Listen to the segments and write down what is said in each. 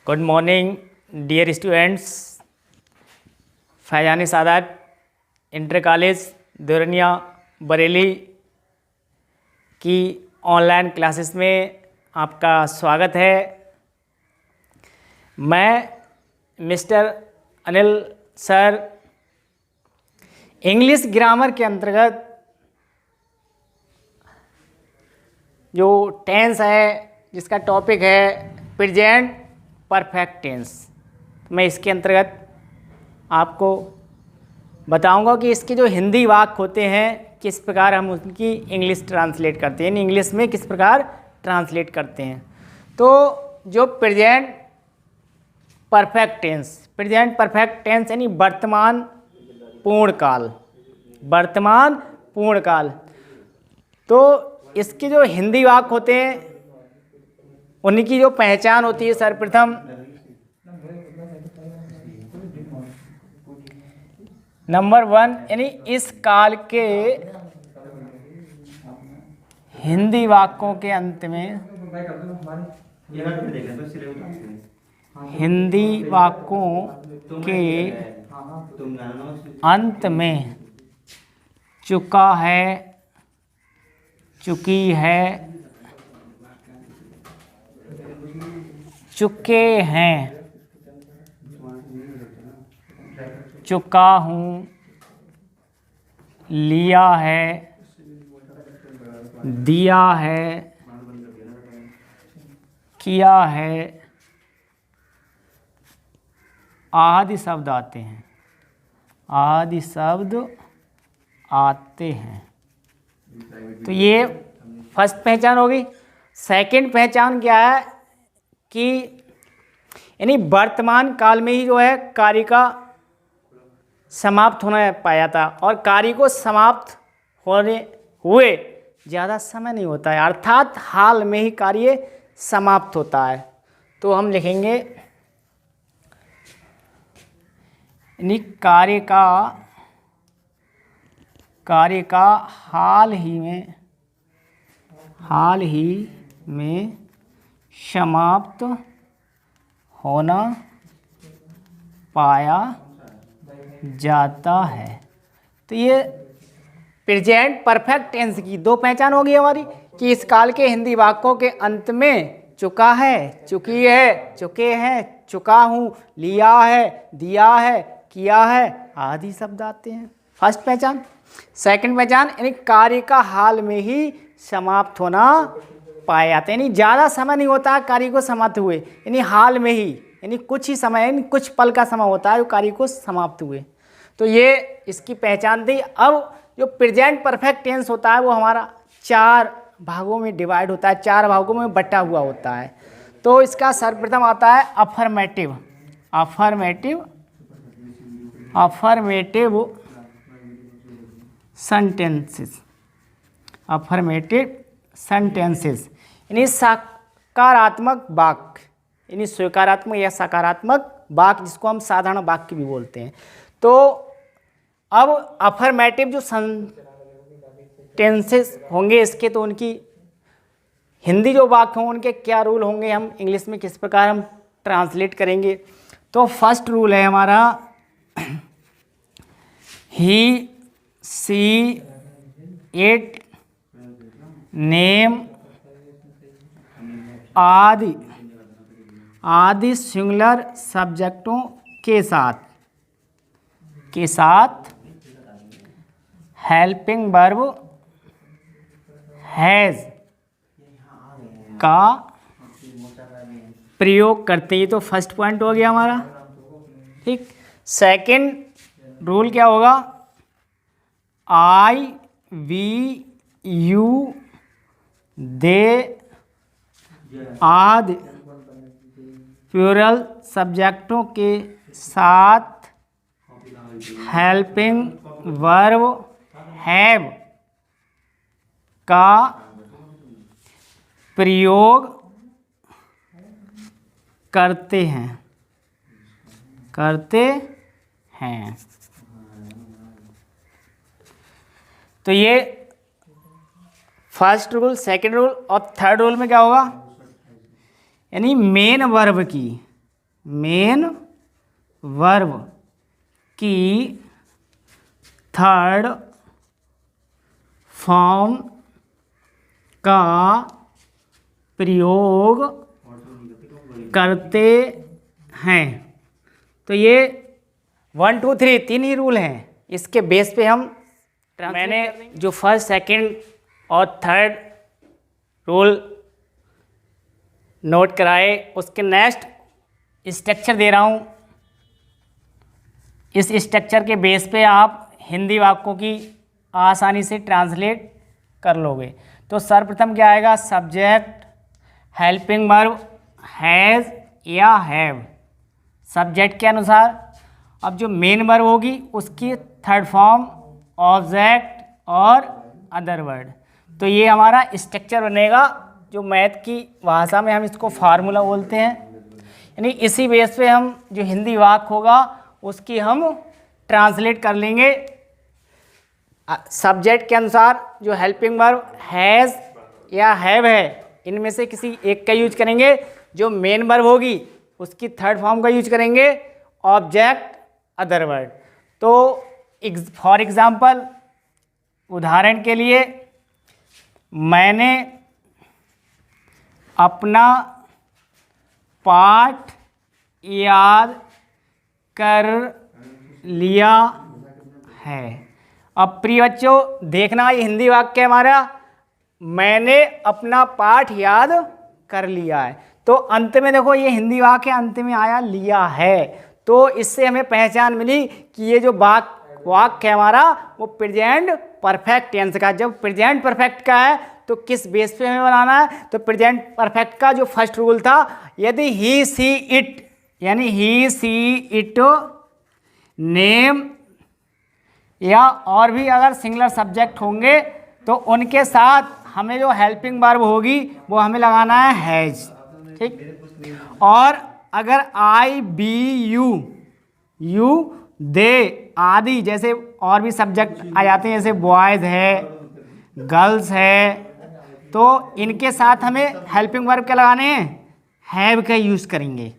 Good morning dear students. Faizan Sadat inter college Deoria Bareilly की online classes में आपका स्वागत है। मैं mister Anil sir English grammar के अंतर्गत जो टेंस है जिसका टॉपिक है प्रेजेंट परफेक्ट टेंस, मैं इसके अंतर्गत आपको बताऊंगा कि इसके जो हिंदी वाक्य होते हैं किस प्रकार हम उनकी इंग्लिश ट्रांसलेट करते हैं, इंग्लिश में किस प्रकार ट्रांसलेट करते हैं। तो जो प्रेजेंट परफेक्ट टेंस यानी वर्तमान पूर्णकाल, तो इसके जो हिंदी वाक्य होते हैं उनकी जो पहचान होती है, सर्वप्रथम नंबर 1 यानी इस काल के हिंदी वाक्यों के अंत में, हिंदी वाक्यों के अंत में चुका है, चुकी है, चुके हैं, चुका हूँ, लिया है, दिया है, किया है आदि शब्द आते हैं, तो ये फर्स्ट पहचान होगी। सेकंड पहचान क्या है कि यानी वर्तमान काल में ही जो है कार्य का समाप्त होना पाया था, और कार्य को समाप्त होने हुए ज़्यादा समय नहीं होता है, अर्थात हाल में ही कार्य समाप्त होता है। तो हम लिखेंगे यानी कार्य का हाल ही में समाप्त होना पाया जाता है। तो ये प्रेजेंट परफेक्ट टेंस की दो पहचान होगी हमारी कि इस काल के हिंदी वाक्यों के अंत में चुका है, चुकी है, चुके हैं, चुका हूँ, लिया है, दिया है, किया है आदि शब्द आते हैं। फर्स्ट पहचान। सेकंड पहचान यानी कार्य का हाल में ही समाप्त होना पाया जाता है, यानी ज़्यादा समय नहीं होता है कार्य को समाप्त हुए, यानी हाल में ही, यानी कुछ ही समय, यानी कुछ पल का समय होता है जो कार्य को समाप्त हुए। तो ये इसकी पहचान थी। अब जो प्रेजेंट परफेक्ट टेंस होता है वो हमारा 4 भागों में डिवाइड होता है, 4 भागों में बटा हुआ होता है। तो इसका सर्वप्रथम आता है अफर्मेटिव सेंटेंसेस, यानी सकारात्मक वाक्य, यानी स्वीकारात्मक या सकारात्मक वाक्य जिसको हम साधारण वाक्य भी बोलते हैं। तो अब अफर्मेटिव जो सेंटेंसेस होंगे इसके, तो उनकी हिंदी जो वाक्य हों उनके क्या रूल होंगे, हम इंग्लिश में किस प्रकार हम ट्रांसलेट करेंगे। तो फर्स्ट रूल है हमारा ही, सी, इट, नेम आदि सिंगुलर सब्जेक्टों के साथ हेल्पिंग वर्ब हैज का प्रयोग करते हैं। तो फर्स्ट पॉइंट हो गया हमारा, ठीक। सेकंड रूल क्या होगा, आई, वी, यू, दे आदि प्लूरल सब्जेक्टों के साथ हेल्पिंग वर्ब हैव का प्रयोग करते हैं। तो ये फर्स्ट रूल, सेकंड रूल, और थर्ड रूल में क्या होगा, यानी मेन वर्ब की मेन वर्ब की थर्ड फॉर्म का प्रयोग करते हैं। तो ये 1 2 3 तीन ही रूल हैं, इसके बेस पे हम मैंने जो फर्स्ट सेकंड और थर्ड रूल नोट कराए उसके नेक्स्ट स्ट्रक्चर दे रहा हूँ। इस स्ट्रक्चर के बेस पे आप हिंदी वाक्यों की आसानी से ट्रांसलेट कर लोगे। तो सर्वप्रथम क्या आएगा, सब्जेक्ट हेल्पिंग वर्ब हैज़ या हैव। सब्जेक्ट के अनुसार अब जो मेन वर्ब होगी उसकी थर्ड फॉर्म ऑब्जेक्ट और अदर वर्ड। तो ये हमारा स्ट्रक्चर बनेगा, जो मैथ की भाषा में हम इसको फार्मूला बोलते हैं। यानी इसी बेस पे हम जो हिंदी वाक्य होगा उसकी हम ट्रांसलेट कर लेंगे। सब्जेक्ट के अनुसार जो हेल्पिंग वर्ब हैज़ या हैव है, इनमें से किसी एक का यूज करेंगे। जो मेन वर्ब होगी उसकी थर्ड फॉर्म का यूज करेंगे, ऑब्जेक्ट अदर वर्ड। तो फॉर एग्जाम्पल, उदाहरण के लिए, मैंने अपना पाठ याद कर लिया है। अब प्रिय बच्चों देखना, ये हिंदी वाक्य है हमारा, मैंने अपना पाठ याद कर लिया है। तो अंत में देखो ये हिंदी वाक्य अंत में आया लिया है। तो इससे हमें पहचान मिली कि ये जो वाक्य है हमारा वो प्रेजेंट परफेक्ट टेंस का। जब प्रेजेंट परफेक्ट का है तो किस बेस पे हमें बनाना है, तो प्रेजेंट परफेक्ट का जो फर्स्ट रूल था, यदि ही सी इट, यानी ही सी इट नेम या और भी अगर सिंगुलर सब्जेक्ट होंगे तो उनके साथ हमें जो हेल्पिंग वर्ब होगी वो हमें लगाना है हैज। ठीक। और अगर आई बी यू दे आदि जैसे और भी सब्जेक्ट आ जाते हैं, जैसे बॉयज़ है, गर्ल्स है, तो इनके साथ हमें हेल्पिंग वर्ब क्या लगाने हैं, हैव का यूज़ करेंगे।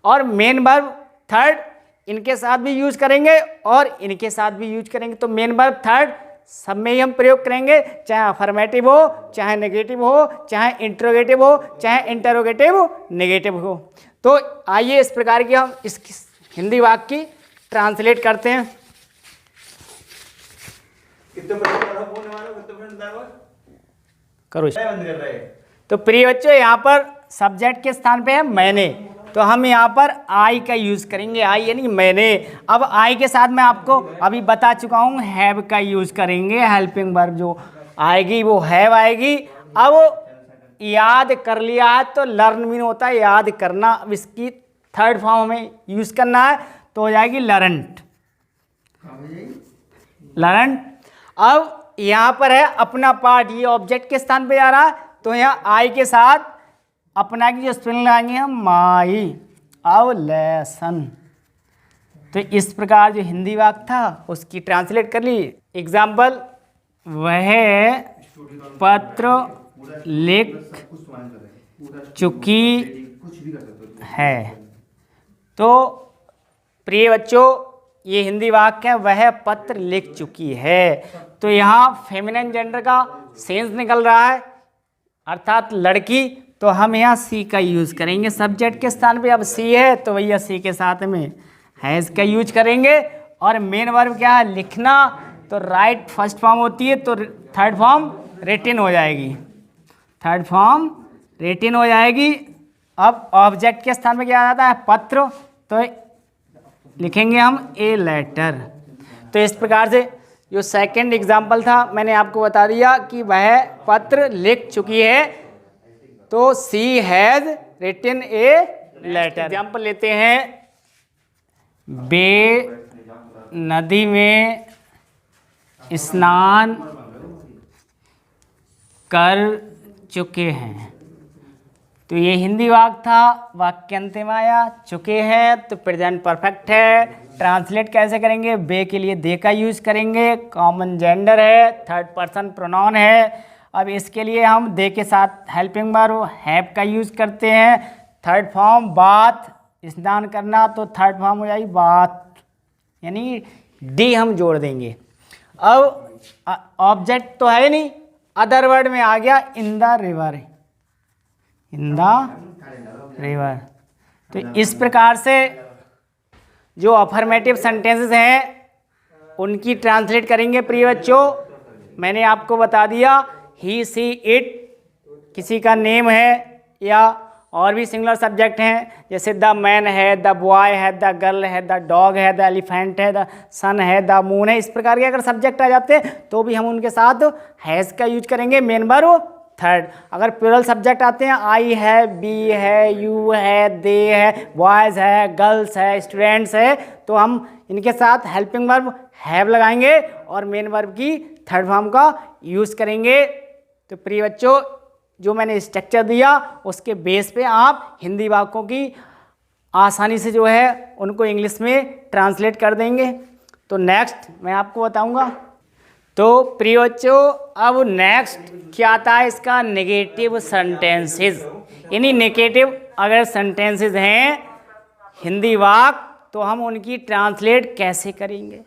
और मेन वर्ब थर्ड इनके साथ भी यूज करेंगे और इनके साथ भी यूज करेंगे। तो मेन वर्ब थर्ड सब में ही हम प्रयोग करेंगे, चाहे अफर्मेटिव हो, चाहे नेगेटिव हो, चाहे इंट्रोगेटिव हो, चाहे इंटरोगेटिव नेगेटिव हो। तो आइए इस प्रकार की हम इस हिंदी वाक्य की ट्रांसलेट करते हैं। करो तो प्रिय बच्चों, यहाँ पर सब्जेक्ट के स्थान पे है मैंने, तो हम यहाँ पर आई का यूज़ करेंगे। आई यानी मैंने। अब आई के साथ मैं आपको अभी बता चुका हूँ हैव का यूज़ करेंगे। हेल्पिंग वर्ब जो आएगी वो हैव आएगी। अब याद कर लिया है तो लर्न मीन होता है याद करना। अब इसकी थर्ड फॉर्म हमें यूज़ करना है तो हो जाएगी लर्नड। लर्नड। अब यहाँ पर है अपना पार्ट, ये ऑब्जेक्ट के स्थान पे जा रहा है, तो यहाँ आई के साथ अपना की जो स्पेलिंग लगाएंगे हम माई। अब लेसन। तो इस प्रकार जो हिंदी वाक्य था उसकी ट्रांसलेट कर ली। एग्जाम्पल, वह पत्र लिख चुकी है। तो प्रिय बच्चों ये हिंदी वाक्य है, वह पत्र लिख चुकी है। तो यहाँ फेमिनिन जेंडर का सेंस निकल रहा है, अर्थात लड़की। तो हम यहाँ सी का यूज़ करेंगे सब्जेक्ट के स्थान पे। अब सी है तो भैया सी के साथ में हैज़ का यूज करेंगे। और मेन वर्ब क्या है, लिखना, तो राइट फर्स्ट फॉर्म होती है, तो थर्ड फॉर्म रिटिन हो जाएगी। थर्ड फॉर्म रिटिन हो जाएगी। अब ऑब्जेक्ट के स्थान पे क्या आ जाता है, पत्र, तो लिखेंगे हम ए लेटर। तो इस प्रकार से जो सेकंड एग्जाम्पल था मैंने आपको बता दिया कि वह पत्र लिख चुकी है, तो she has written a letter. Example लेते हैं, वे नदी में स्नान कर चुके हैं। तो ये हिंदी वाक्य था, वाक्यांत में आया चुके हैं, तो प्रेजेंट परफेक्ट है। ट्रांसलेट कैसे करेंगे, बे के लिए दे का यूज करेंगे, कॉमन जेंडर है, थर्ड पर्सन प्रोनाउन है। अब इसके लिए हम दे के साथ हेल्पिंग वर्ब हैव का यूज करते हैं, थर्ड फॉर्म बात स्नान करना, तो थर्ड फॉर्म हो जाएगी बाथ, यानी डी हम जोड़ देंगे। अब ऑब्जेक्ट तो है नहीं, अदर वर्ड में आ गया in the river, in the river. तो इस प्रकार से जो अफर्मेटिव सेंटेंसेस हैं उनकी ट्रांसलेट करेंगे प्रिय बच्चों। मैंने आपको बता दिया ही सी इट किसी का नेम है, या और भी सिंगुलर सब्जेक्ट हैं, जैसे द मैन है, द बॉय है, द गर्ल है, द डॉग है, द एलिफेंट है, द सन है, द मून है। इस प्रकार के अगर सब्जेक्ट आ जाते हैं तो भी हम उनके साथ हैज़ का यूज करेंगे, मेन वर्ब थर्ड। अगर प्लूरल सब्जेक्ट आते हैं, आई है, बी है, यू है, दे है, बॉयज़ है, गर्ल्स है, स्टूडेंट्स है, तो हम इनके साथ हेल्पिंग वर्ब हैव लगाएंगे और मेन वर्ब की थर्ड फॉर्म का यूज़ करेंगे। तो प्रिय बच्चों, जो मैंने स्ट्रक्चर दिया उसके बेस पे आप हिंदी वाक्यों की आसानी से जो है उनको इंग्लिश में ट्रांसलेट कर देंगे। तो नेक्स्ट मैं आपको बताऊंगा। तो प्रिय बच्चों, अब नेक्स्ट क्या आता है इसका, नेगेटिव सेंटेंसेस। यानी नेगेटिव अगर सेंटेंसेस हैं हिंदी वाक्य तो हम उनकी ट्रांसलेट कैसे करेंगे।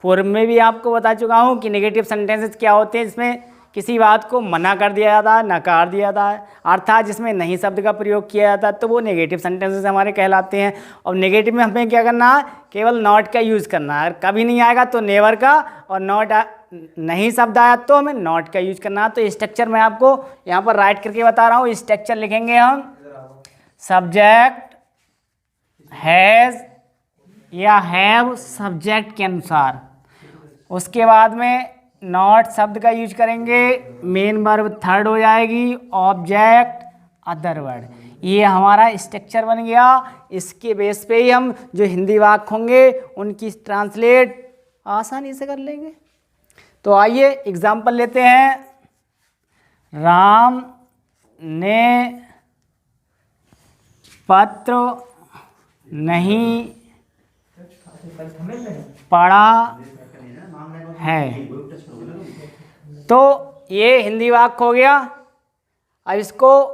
पूर्व में भी आपको बता चुका हूँ कि नेगेटिव सेंटेंसेस क्या होते हैं, जिसमें किसी बात को मना कर दिया जाता है, नकार दिया जाता है, अर्थात जिसमें नहीं शब्द का प्रयोग किया जाता है, तो वो नेगेटिव सेंटेंसेस हमारे कहलाते हैं। और नेगेटिव में हमें क्या करना है, केवल नॉट का यूज़ करना है। अगर कभी नहीं आएगा तो नेवर का, और नॉट नहीं शब्द आया तो हमें नॉट का यूज करना है। तो स्ट्रक्चर मैं आपको यहाँ पर राइट करके बता रहा हूँ। स्ट्रक्चर लिखेंगे हम, सब्जेक्ट हैज़ या हैव सब्जेक्ट के अनुसार, उसके बाद में नॉट शब्द का यूज करेंगे, मेन वर्ब थर्ड हो जाएगी, ऑब्जेक्ट अदर वर्ड। ये हमारा स्ट्रक्चर बन गया। इसके बेस पे ही हम जो हिंदी वाक्य होंगे उनकी ट्रांसलेट आसानी से कर लेंगे। तो आइए एग्जाम्पल लेते हैं। राम ने पत्र नहीं पढ़ा है। तो ये हिंदी वाक्य हो गया। अब इसको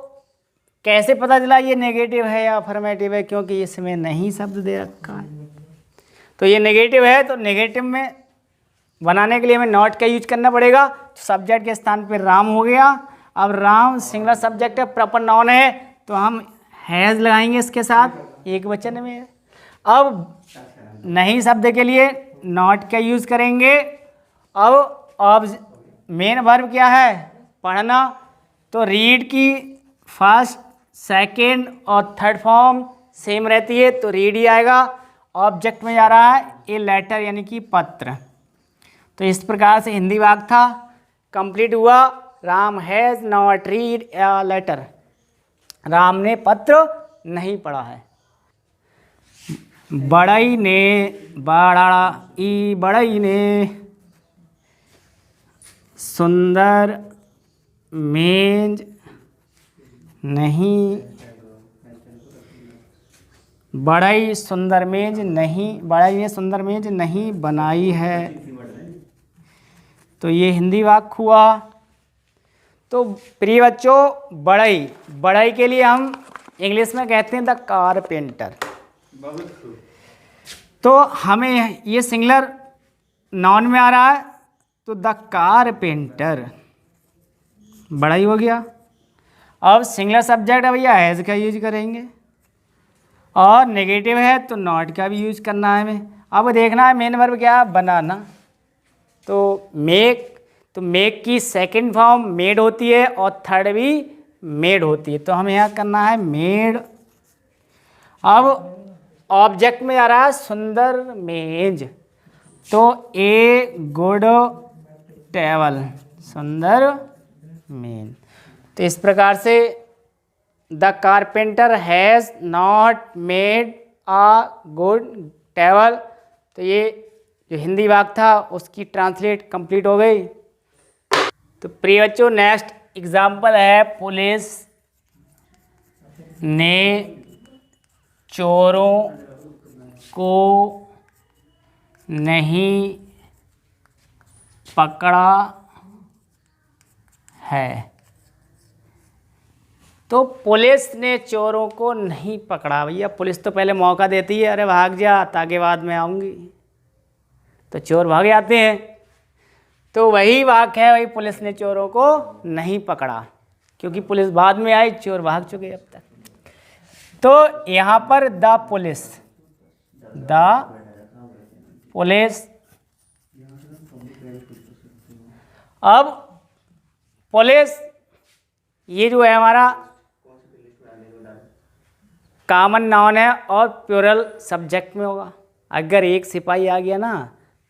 कैसे पता चला ये नेगेटिव है या अफर्मेटिव है, क्योंकि इसमें नहीं शब्द दे रखा है। तो ये नेगेटिव है, तो नेगेटिव में बनाने के लिए हमें नॉट का यूज करना पड़ेगा। सब्जेक्ट के स्थान पे राम हो गया। अब राम सिंगुलर सब्जेक्ट है, प्रॉपर नाउन है, तो हम हैज़ लगाएंगे इसके साथ एक वचन में। अब नहीं शब्द के लिए नॉट का यूज करेंगे। अब मेन वर्ब क्या है, पढ़ना, तो रीड की फर्स्ट सेकंड और थर्ड फॉर्म सेम रहती है, तो रीड ही आएगा। ऑब्जेक्ट में जा रहा है ए लेटर यानी कि पत्र। तो इस प्रकार से हिंदी वाक्य था, कंप्लीट हुआ। Ram has not read a letter, Ram ने पत्र नहीं पढ़ा है। बड़ई ने सुंदर मेज नहीं, बड़ई ने सुंदर मेज नहीं बनाई है। तो ये हिंदी वाक्य हुआ। तो प्रिय बच्चों, बड़ई के लिए हम इंग्लिश में कहते हैं द कारपेंटर। तो हमें ये सिंगुलर नाउन में आ रहा है, तो द कारपेंटर बड़ाई हो गया। अब सिंगुलर सब्जेक्ट है भैया, हैज़ का यूज करेंगे, और नेगेटिव है तो नॉट का भी यूज करना है हमें। अब देखना है मेन वर्ब क्या है, बनाना। तो मेक की सेकंड फॉर्म मेड होती है और थर्ड भी मेड होती है, तो हमें यहाँ करना है मेड। अब ऑब्जेक्ट में आ रहा है सुंदर मेज, तो ए गुड टेबल, सुंदर मेज। तो इस प्रकार से the carpenter has not made a good table. तो ये जो हिंदी वाक्य था उसकी ट्रांसलेट कंप्लीट हो गई। तो प्रिय बच्चों, नेक्स्ट एग्जाम्पल है, पुलिस ने चोरों को नहीं पकड़ा है। तो पुलिस ने चोरों को नहीं पकड़ा। भैया पुलिस तो पहले मौका देती है, अरे भाग जा ताकि बाद में आऊँगी, तो चोर भाग जाते हैं। तो वही वाक्य है, वही पुलिस ने चोरों को नहीं पकड़ा, क्योंकि पुलिस बाद में आई, चोर भाग चुके अब तक। तो यहाँ पर द पुलिस अब पुलिस ये जो है हमारा कॉमन नाउन है और प्लूरल सब्जेक्ट में होगा। अगर एक सिपाही आ गया ना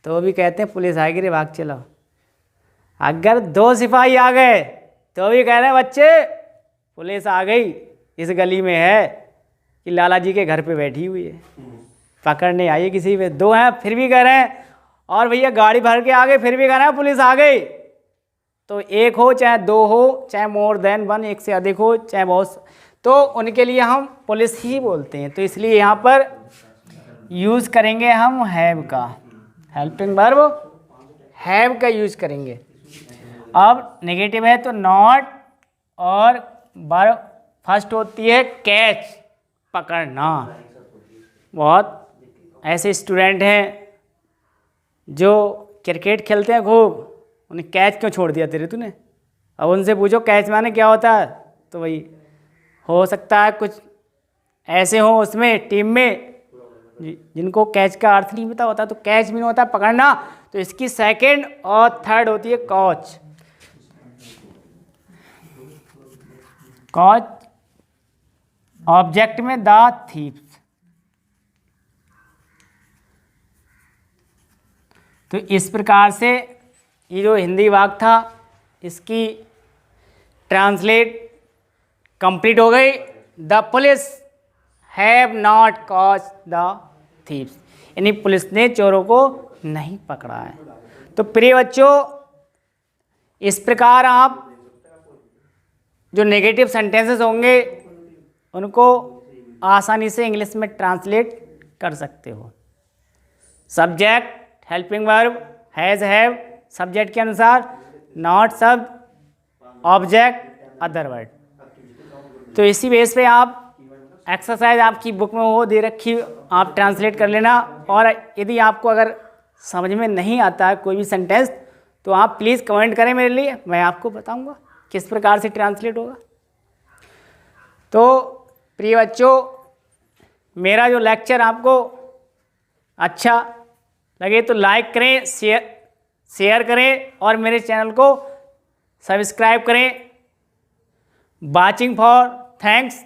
तो भी कहते हैं पुलिस आएगी रे भाग चलो। अगर 2 सिपाही आ गए तो भी कह रहे हैं बच्चे पुलिस आ गई, इस गली में है कि लाला जी के घर पे बैठी हुई है, पकड़ने आई है किसी पे। 2 हैं फिर भी कह रहे हैं, और भैया गाड़ी भर के आ गए फिर भी कह रहे हैं पुलिस आ गई। तो 1 हो चाहे 2 हो चाहे मोर देन 1, एक से अधिक हो चाहे बहुत, तो उनके लिए हम पुलिस ही बोलते हैं। तो इसलिए यहाँ पर यूज़ करेंगे हम हैव का, हेल्पिंग वर्ब हैव का यूज करेंगे। अब नेगेटिव है तो नॉट, और वर्ब फर्स्ट होती है कैच, पकड़ना। बहुत ऐसे स्टूडेंट हैं जो क्रिकेट खेलते हैं खूब, उन्हें कैच क्यों छोड़ दिया तेरे तूने। अब उनसे पूछो कैच माने क्या होता है, तो वही हो सकता है कुछ ऐसे हो उसमें टीम में जिनको कैच का अर्थ नहीं पता होता। तो कैच भी नहीं होता पकड़ना, तो इसकी सेकंड और थर्ड होती है कॉच। कॉच ऑब्जेक्ट में द थीव्स। तो इस प्रकार से ये जो हिंदी वाक्य था इसकी ट्रांसलेट कंप्लीट हो गई। The police have not caught the thieves, यानी पुलिस ने चोरों को नहीं पकड़ा है। तो प्रिय बच्चों, इस प्रकार आप जो नेगेटिव सेंटेंसेस होंगे उनको आसानी से इंग्लिश में ट्रांसलेट कर सकते हो। Subject helping verb has have subject के अनुसार, नॉट शब्द ऑब्जेक्ट अदर वर्ड। तो इसी बेस पे आप एक्सरसाइज आपकी बुक में वो दे रखी, आप ट्रांसलेट कर लेना। और यदि आपको अगर समझ में नहीं आता है कोई भी सेंटेंस तो आप प्लीज़ कमेंट करें मेरे लिए, मैं आपको बताऊंगा किस प्रकार से ट्रांसलेट होगा। तो प्रिय बच्चों, मेरा जो लेक्चर आपको अच्छा लगे तो लाइक करें, शेयर करें और मेरे चैनल को सब्सक्राइब करें। Watching for thanks.